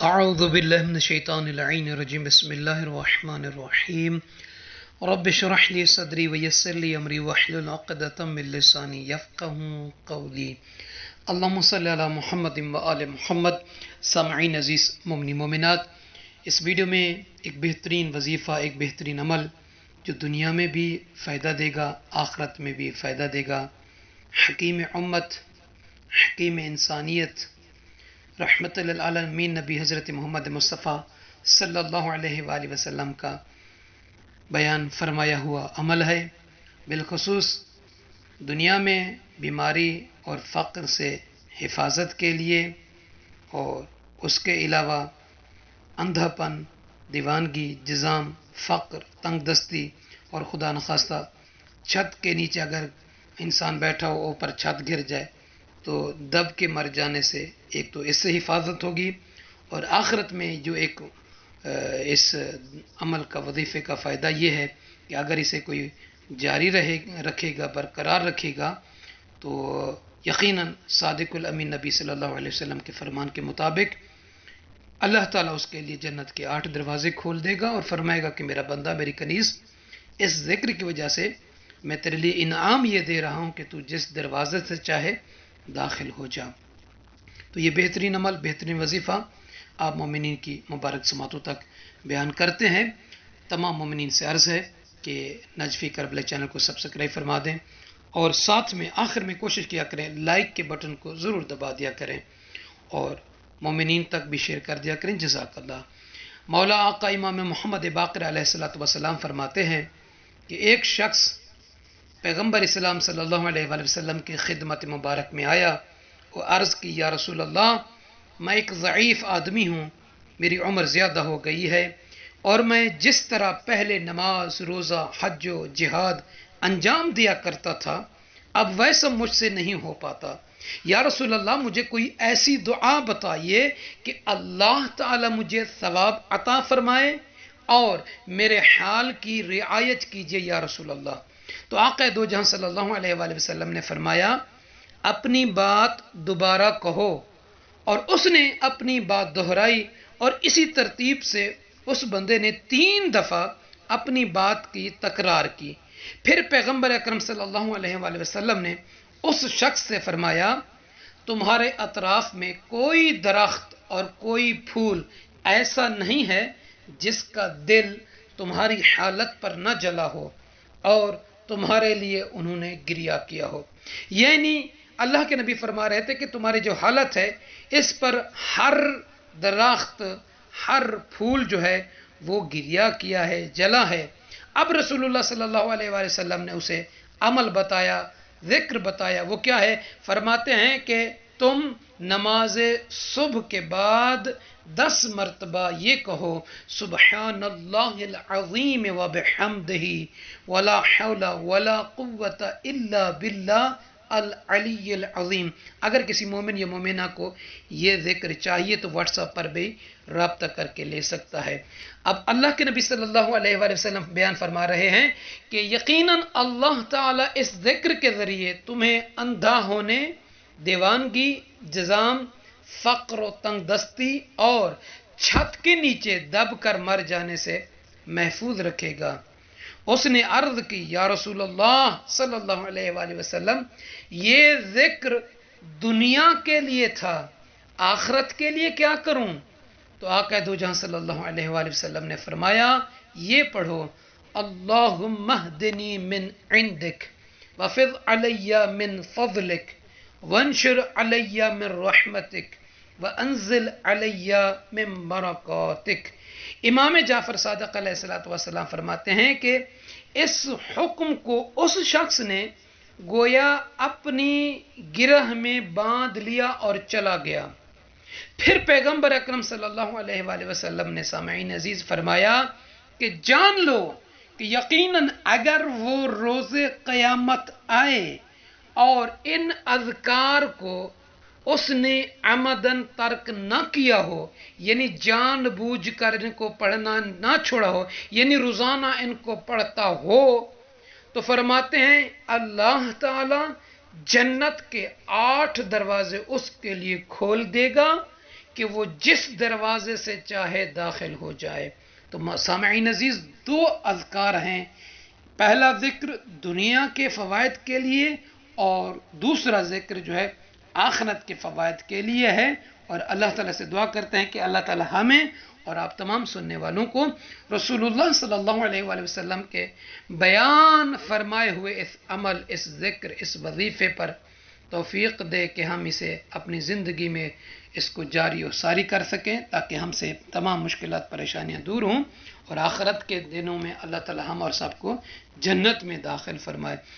أعوذ بالله من الشيطان اللعين الرجيم بسم الله الرحمن الرحيم رب اشرح لي صدري ويسر لي أمري واحلل عقدة من لساني يفقهوا قولي اللهم صل على محمد وآل محمد. سامعین عزیز مومنی مومنات، اس ویڈیو میں ایک بہترین وظیفہ، ایک بہترین عمل جو دنیا میں بھی فائدہ دے گا، آخرت میں بھی فائدہ دے گا، حکیم امت، حکیم انسانیت، رحمت للعالمین نبی حضرت محمد مصطفیٰ صلی اللہ علیہ وآلہ وسلم کا بیان فرمایا ہوا عمل ہے۔ بالخصوص دنیا میں بیماری اور فقر سے حفاظت کے لیے، اور اس کے علاوہ اندھا پن، دیوانگی، جذام، فقر، تنگ دستی اور خدا نخواستہ چھت کے نیچے اگر انسان بیٹھا ہو، اوپر چھت گر جائے تو دب کے مر جانے سے ایک تو اس سے حفاظت ہوگی، اور آخرت میں جو ایک اس عمل کا، وظیفے کا فائدہ یہ ہے کہ اگر اسے کوئی جاری رکھے گا، برقرار رکھے گا، تو یقیناً صادق الامین نبی صلی اللہ علیہ وسلم کے فرمان کے مطابق اللہ تعالیٰ اس کے لیے جنت کے 8 دروازے کھول دے گا اور فرمائے گا کہ میرا بندہ، میری کنیز، اس ذکر کی وجہ سے میں تیرے لیے انعام یہ دے رہا ہوں کہ تو جس دروازے سے چاہے داخل ہو جا۔ تو یہ بہترین عمل، بہترین وظیفہ آپ مومنین کی مبارک سماعتوں تک بیان کرتے ہیں۔ تمام مومنین سے عرض ہے کہ نجفی کربلا چینل کو سبسکرائب فرما دیں، اور ساتھ میں آخر میں کوشش کیا کریں لائک کے بٹن کو ضرور دبا دیا کریں، اور مومنین تک بھی شیئر کر دیا کریں۔ جزاک اللہ۔ مولا آقا امام محمد باقر علیہ السلام فرماتے ہیں کہ ایک شخص پیغمبر اسلام صلی اللہ علیہ وآلہ وسلم کی خدمت مبارک میں آیا اور عرض کی، یا رسول اللہ، میں ایک ضعیف آدمی ہوں، میری عمر زیادہ ہو گئی ہے، اور میں جس طرح پہلے نماز، روزہ، حج و جہاد انجام دیا کرتا تھا، اب ویسا مجھ سے نہیں ہو پاتا۔ یا رسول اللہ، مجھے کوئی ایسی دعا بتائیے کہ اللہ تعالی مجھے ثواب عطا فرمائے، اور میرے حال کی رعایت کیجیے یا رسول اللہ۔ تو آقا دو جہاں صلی اللہ علیہ وآلہ وسلم نے فرمایا، اپنی بات دوبارہ کہو، اور اس نے اپنی بات دہرائی، اور اسی ترتیب سے اس بندے نے 3 دفعہ اپنی بات کی تکرار کی۔ پھر پیغمبر اکرم صلی اللہ علیہ وآلہ وسلم نے اس شخص سے فرمایا، تمہارے اطراف میں کوئی درخت اور کوئی پھول ایسا نہیں ہے جس کا دل تمہاری حالت پر نہ جلا ہو اور تمہارے لیے انہوں نے گریہ کیا ہو۔ یعنی اللہ کے نبی فرما رہے تھے کہ تمہاری جو حالت ہے، اس پر ہر درخت، ہر پھول جو ہے وہ گریہ کیا ہے، جلا ہے۔ اب رسول اللہ صلی اللہ علیہ وآلہ وسلم نے اسے عمل بتایا، ذکر بتایا۔ وہ کیا ہے؟ فرماتے ہیں کہ تم نماز صبح کے بعد 10 مرتبہ یہ کہو، سبحان اللہ العظیم وبحمدہ ولا حول ولا قوت الا باللہ العلی العظیم۔ اگر کسی مومن یا مومنہ کو یہ ذکر چاہیے تو واٹس ایپ پر بھی رابطہ کر کے لے سکتا ہے۔ اب اللہ کے نبی صلی اللہ علیہ وآلہ وسلم بیان فرما رہے ہیں کہ یقیناً اللہ تعالیٰ اس ذکر کے ذریعے تمہیں اندھا ہونے، دیوانگی، جذام، فقر و تنگ دستی اور چھت کے نیچے دب کر مر جانے سے محفوظ رکھے گا۔ اس نے عرض کی، یا رسول اللہ صلی اللہ علیہ وآلہ وسلم، یہ ذکر دنیا کے لیے تھا، آخرت کے لیے کیا کروں؟ تو آقا دو جہاں صلی اللہ علیہ وآلہ وسلم نے فرمایا، یہ پڑھو، اللہم اہدنی من عندک وفض علی من فضلک وانشر علی من رحمتک وانزل علی من برکاتک۔ امام جعفر صادق علیہ السلام فرماتے ہیں کہ اس حکم کو اس شخص نے گویا اپنی گرہ میں باندھ لیا اور چلا گیا۔ پھر پیغمبر اکرم صلی اللہ علیہ وآلہ وسلم نے سامعین عزیز فرمایا کہ جان لو کہ یقیناً اگر وہ روز قیامت آئے اور ان اذکار کو اس نے عمدن ترک نہ کیا ہو، یعنی جان بوجھ کر ان کو پڑھنا نہ چھوڑا ہو، یعنی روزانہ ان کو پڑھتا ہو، تو فرماتے ہیں اللہ تعالی جنت کے 8 دروازے اس کے لیے کھول دے گا کہ وہ جس دروازے سے چاہے داخل ہو جائے۔ تو سامعین عزیز، دو اذکار ہیں، پہلا ذکر دنیا کے فوائد کے لیے اور دوسرا ذکر جو ہے آخرت کے فوائد کے لیے ہے، اور اللہ تعالیٰ سے دعا کرتے ہیں کہ اللہ تعالیٰ ہمیں اور آپ تمام سننے والوں کو رسول اللہ صلی اللہ علیہ وآلہ وسلم کے بیان فرمائے ہوئے اس عمل، اس ذکر، اس وظیفے پر توفیق دے کہ ہم اسے اپنی زندگی میں اس کو جاری و ساری کر سکیں، تاکہ ہم سے تمام مشکلات پریشانیاں دور ہوں، اور آخرت کے دنوں میں اللہ تعالی ہم اور سب کو جنت میں داخل فرمائے۔